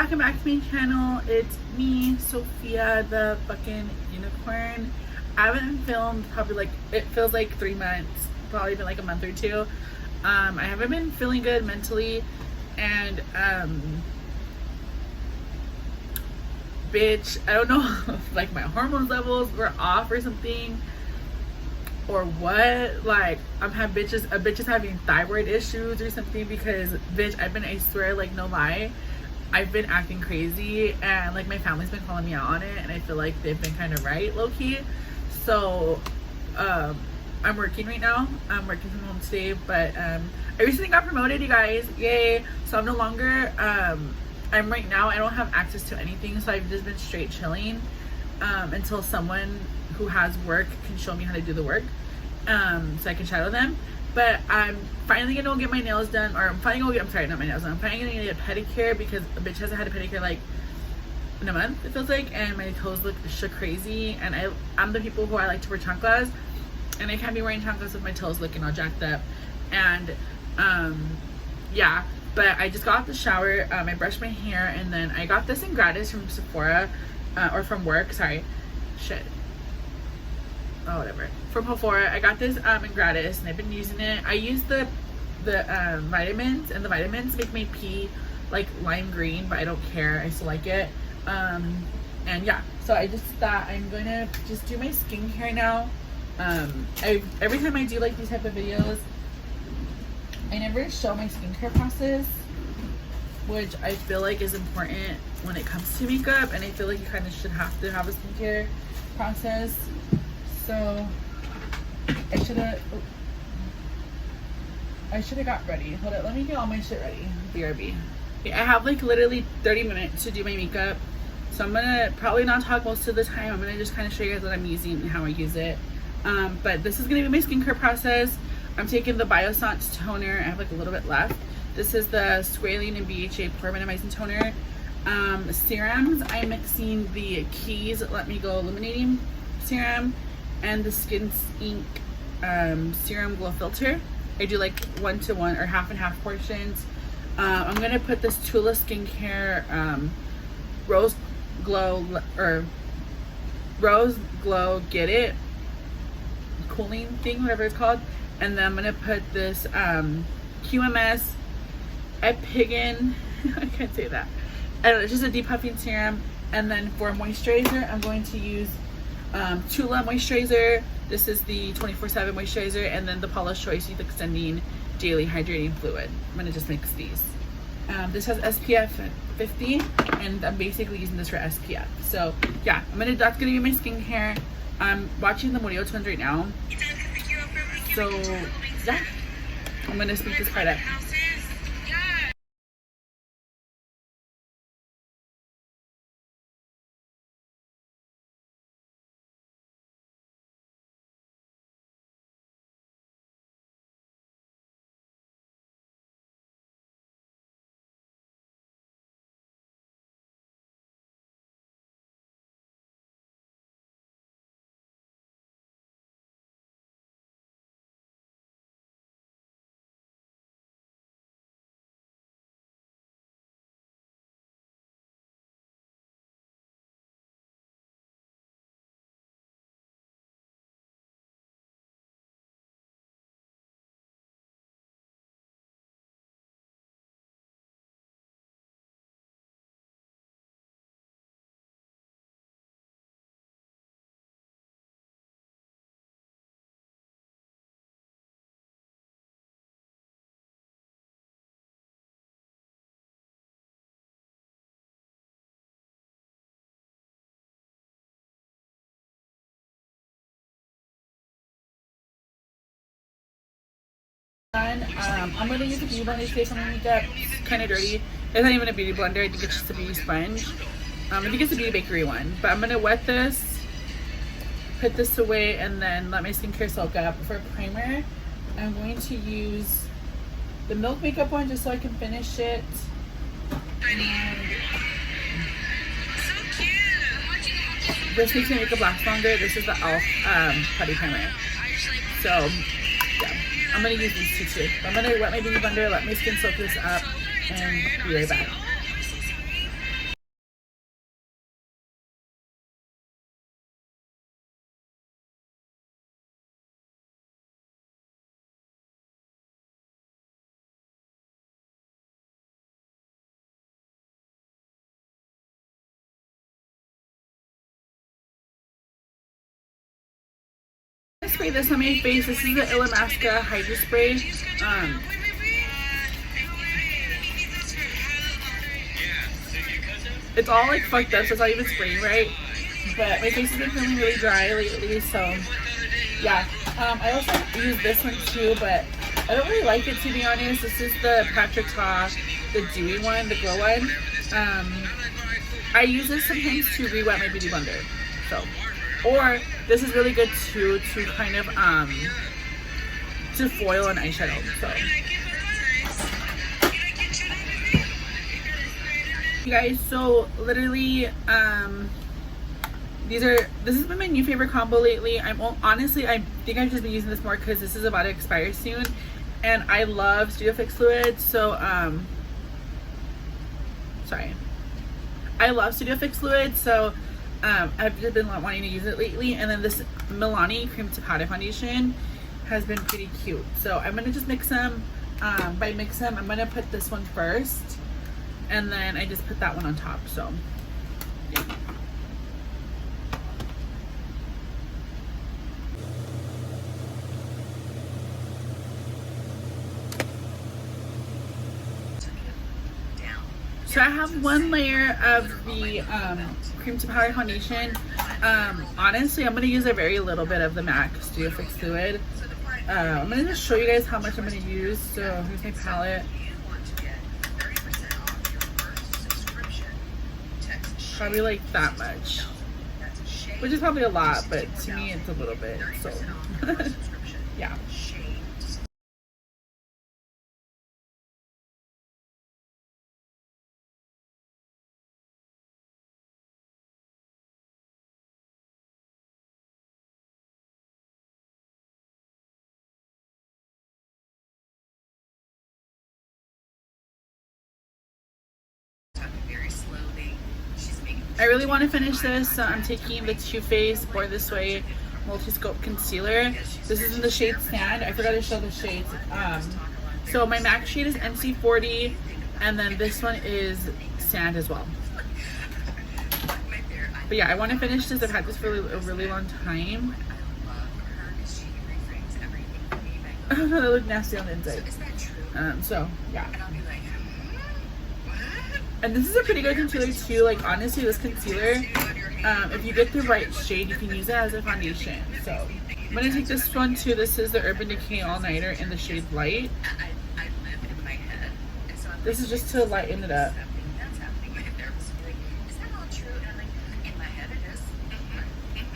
welcome back to my channel. It's me, Sophia, the fucking unicorn. I haven't filmed probably like, it feels like 3 months, probably been like a month or two. I haven't been feeling good mentally, and bitch, I don't know if like my hormone levels were off or something or what. Like a bitch is having thyroid issues or something, because bitch, I swear, like no lie, I've been acting crazy, and like my family's been calling me out on it, and I feel like they've been kind of right, low-key. So I'm working right now. I'm working from home today, but I recently got promoted, you guys, yay. So I'm no longer I'm right now, I don't have access to anything, so I've just been straight chilling until someone who has work can show me how to do the work, so I can shadow them. But I'm finally gonna go get my nails done, or I'm finally gonna get, I'm sorry, not my nails done, I'm finally gonna get a pedicure, because a bitch hasn't had a pedicure like in a month, it feels like, and my toes look shit crazy, and I'm the people who I like to wear chanclas, and I can't be wearing chanclas with my toes looking all jacked up. And yeah, but I just got out the shower, I brushed my hair, and then I got this in gratis from Sephora, or from work, sorry, shit, oh whatever, from Sephora. I got this in gratis, and I've been using it. I use the vitamins, and the vitamins make my pee like lime green, but I don't care, I still like it. And yeah, so I just thought I'm gonna just do my skincare now. Every time I do like these type of videos, I never show my skincare process, which I feel like is important when it comes to makeup, and I feel like you kind of should have to have a skincare process. So I should have got ready. Hold on, let me get all my shit ready. BRB. Okay, I have like literally 30 minutes to do my makeup, so I'm gonna probably not talk most of the time. I'm gonna just kind of show you guys what I'm using and how I use it. But this is gonna be my skincare process. I'm taking the Biossance toner. I have like a little bit left. This is the Squalene and BHA Pore Minimizing Toner. Serums, I'm mixing the Keys Let Me Go Illuminating Serum and the Skin Ink Serum Glow Filter. I do like 1-to-1 or half and half portions. I'm gonna put this Tula Skincare Rose Glow Get It cooling thing, whatever it's called. And then I'm gonna put this QMS Epigen I can't say that. It's just a depuffing serum. And then for moisturizer, I'm going to use Tula moisturizer. This is the 24/7 moisturizer, and then the Paula's Choice Youth Extending Daily Hydrating Fluid. I'm gonna just mix these. This has SPF 50, and I'm basically using this for SPF. So yeah, that's gonna be my skincare. I'm watching the Murillo Twins right now. So yeah, I'm gonna speed this part up. I'm gonna use a beauty blender today for my makeup. It's kind of dirty. It's not even a beauty blender. I think it's just a beauty sponge. I think it's a Beauty Bakery one. But I'm gonna wet this, put this away, and then let my skincare soak up. For primer, I'm going to use the Milk Makeup one just so I can finish it. And this makes my makeup last longer. This is the e.l.f. Putty Primer. So yeah, I'm gonna use these two too. I'm gonna wet my beauty blender, let my skin soak this up, and be right back. I spray this on my face. This is the Illamasqua Hydra Spray. It's all like fucked up, so it's not even spraying right. But my face has been feeling really dry lately, so yeah. I also use this one too, but I don't really like it, to be honest. This is the Patrick Ta, the dewy one, the glow one. I use this sometimes to re-wet my beauty blender. So, or this is really good too to kind of to foil an eyeshadow. So, you guys, so literally this has been my new favorite combo lately. Honestly, I think I've just been using this more because this is about to expire soon, and I love Studio Fix fluid. So I love Studio Fix fluid, so I've just been wanting to use it lately. And then this Milani cream to powder foundation has been pretty cute, so I'm gonna just mix them. By mix them, I'm gonna put this one first, and then I just put that one on top. So yeah. So I have one layer of the cream to powder foundation. Honestly, I'm going to use a very little bit of the MAC Studio Fix fluid. I'm going to just show you guys how much I'm going to use. So here's my palette. Probably like that much, which is probably a lot, but to me it's a little bit. So yeah. I really want to finish this, so I'm taking the Too Faced Born This Way Multi-Scope Concealer. This is in the shade Sand. I forgot to show the shades. So my MAC shade is NC40, and then this one is Sand as well. But yeah, I want to finish this. I've had this for a really long time. Oh no, that looked nasty on the inside. So yeah. And this is a pretty good concealer too. Like honestly, this concealer, if you get the right shade, you can use it as a foundation. So I'm gonna take this one too. This is the Urban Decay All Nighter in the shade Light. This is just to lighten it up.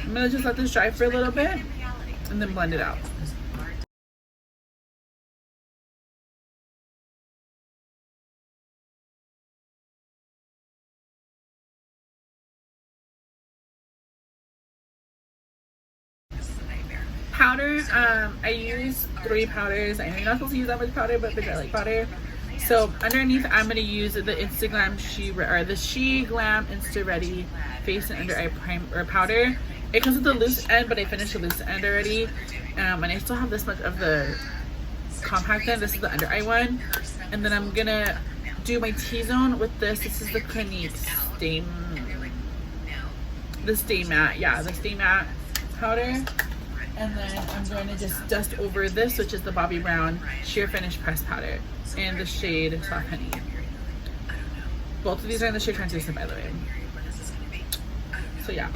I'm gonna just let this dry for a little bit and then blend it out. Powder, I use 3 powders. I know you're not supposed to use that much powder, but I like powder. So underneath, I'm gonna use the the She Glam Insta Ready Face and Under Eye Primer powder. It comes with the loose end, but I finished the loose end already, and I still have this much of the compact end. This is the under eye one, and then I'm gonna do my T-zone with this. This is the Clinique Stay Matte. Yeah, the Stay Matte powder. And then I'm going to just dust over this, which is the Bobbi Brown Sheer Finish Pressed Powder in the shade Soft Honey. Both of these are in the shade Translucent, by the way. So yeah.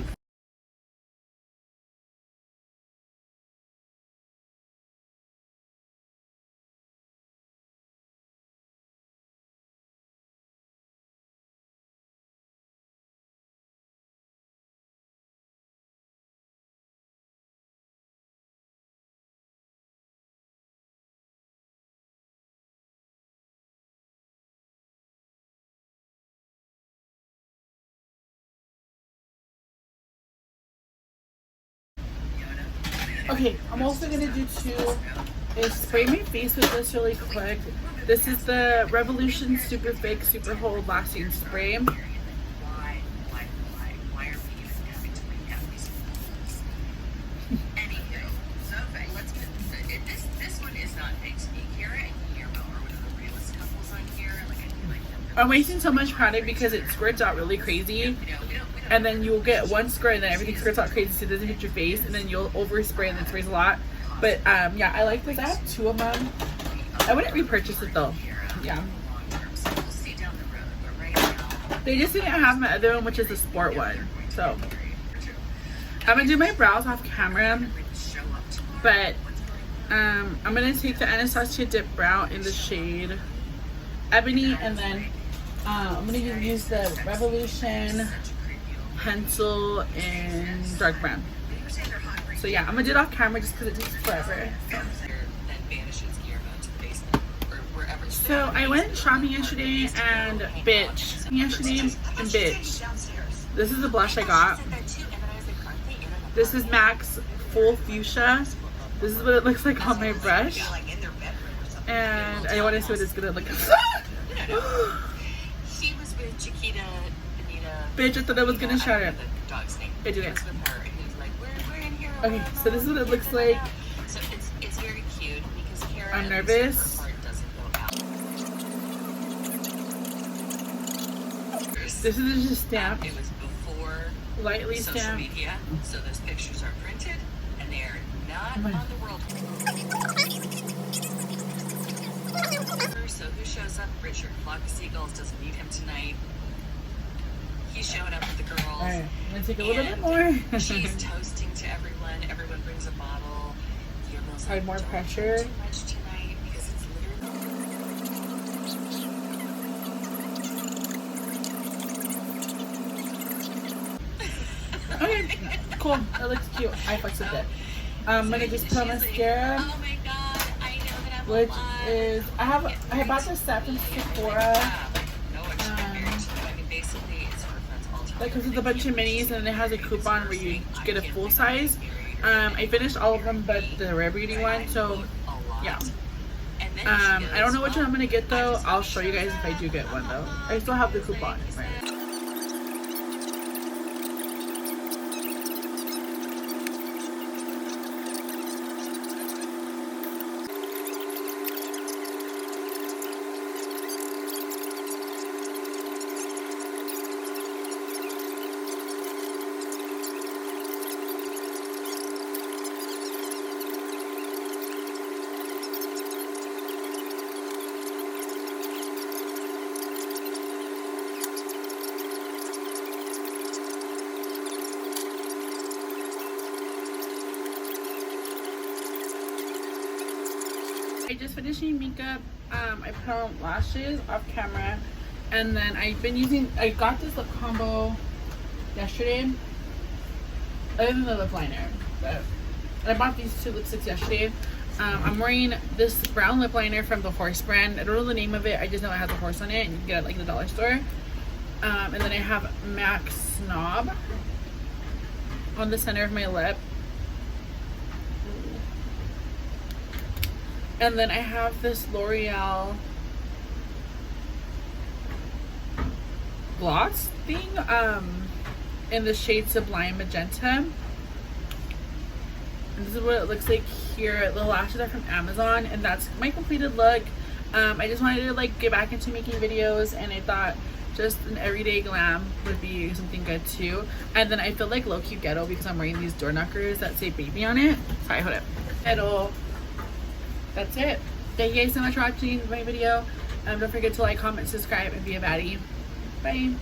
Okay, I'm also gonna do is spray my face with this really quick. This is the Revolution Super Fake Super Hold Lasting Spray. I'm wasting so much product because it squirts out really crazy, and then you'll get one squirt and then everything squirts out crazy so it doesn't hit your face, and then you'll overspray and it sprays a lot. But yeah, I like this. I have 2 of them. I wouldn't repurchase it though. Yeah. They just didn't have my other one, which is the sport one. So I'm gonna do my brows off camera, but I'm gonna take the Anastasia Dip Brow in the shade Ebony, and then I'm gonna use the Revolution pencil in dark brown. So yeah, I'm gonna do it off camera just because it takes forever. So I went shopping yesterday and bitch. This is the blush I got. This is MAC's Full Fuchsia. This is what it looks like on my brush. And I want to see what it's gonna look like. She was with Chiquita, Anita. Bitch, I thought I was gonna shatter. I didn't. Okay, so this is what it looks like. So it's very cute because Kara, I'm nervous. This is just stamped. It was before lightly social stamped. media, so those pictures are printed and they are not on the world. So who shows up? Richard. Flock of Seagulls doesn't need him tonight. He's showing up with the girls. Alright, I'm gonna take a little bit more. She's toasting to everyone. Everyone brings a bottle. Hard more pressure. Too much tonight because it's literally. Okay, cool. That looks cute. I fucks with it. I'm gonna just put on mascara, Oh my god, I know that I'm which alive. is I bought this set from Sephora. That comes with a bunch of minis, and it has a coupon where you get a full size. I finished all of them but the Rare Beauty one, so yeah. I don't know which one I'm gonna get though. I'll show you guys if I do get one though. I still have the coupon. Right. I just finished my makeup. I put on lashes off camera, and then I got this lip combo yesterday, other than the lip liner, but I bought these 2 lipsticks yesterday. I'm wearing this brown lip liner from the Horse brand. I don't know the name of it, I just know it has a horse on it, and you can get it like in the dollar store. And then I have MAC Snob on the center of my lip. And then I have this L'Oreal gloss thing in the shade Sublime Magenta. And this is what it looks like here. The lashes are from Amazon, and that's my completed look. I just wanted to like get back into making videos, and I thought just an everyday glam would be something good too. And then I feel like low-key ghetto because I'm wearing these door knockers that say baby on it. Sorry, hold up. Ghetto. That's it. Thank you guys so much for watching my video. Don't forget to like, comment, subscribe, and be a baddie. Bye.